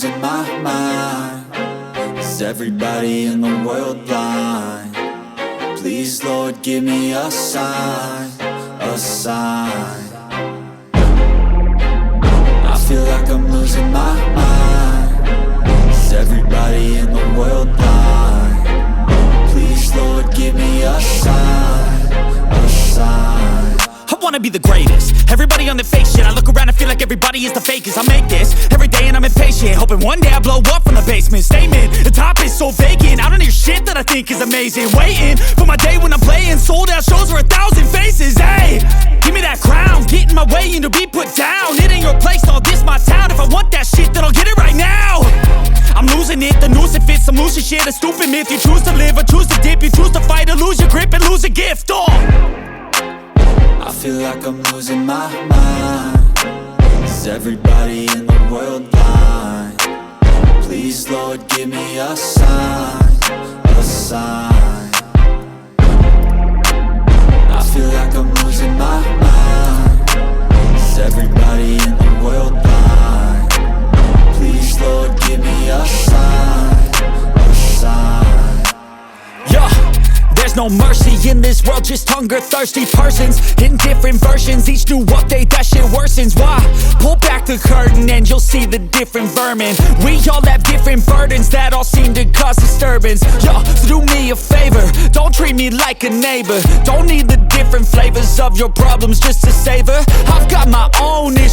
losing my mind. Is everybody in the world blind? Please, Lord, give me a sign, a sign. I feel like I'm losing my mind. Is everybody in the world blind? Please, Lord, give me a sign, a sign. I wanna be the greatest. Everybody on the fake shit. I look around and feel like everybody is the fakest. I make this every day and I'm impatient, hoping one day I blow up from the basement. Statement, the top is so vacant. I don't hear shit that I think is amazing. Waiting for my day when I'm playing sold out shows for 1,000 faces. Hey, give me that crown, get in my way and to be put down. It ain't your place, all this my town. If I want that shit, then I'll get it right now. I'm losing it, the noose it fits. I'm losing shit, a stupid myth. You choose to live or choose to dip. You choose to fight or lose your grip and lose a gift. I feel like I'm losing my mind. Is everybody in the world blind? Please, Lord, give me a sign, a sign. I feel like I'm losing my mind. Is everybody in the world blind? Please, Lord, give me a sign, a sign. Yeah. There's no mercy in this world, just hunger-thirsty persons in different versions. Each new update, that shit worsens. Why? Pull back the curtain and you'll see the different vermin. We all have different burdens that all seem to cause disturbance. Yo, so do me a favor, don't treat me like a neighbor. Don't need the different flavors of your problems just to savor. I've got my own issues.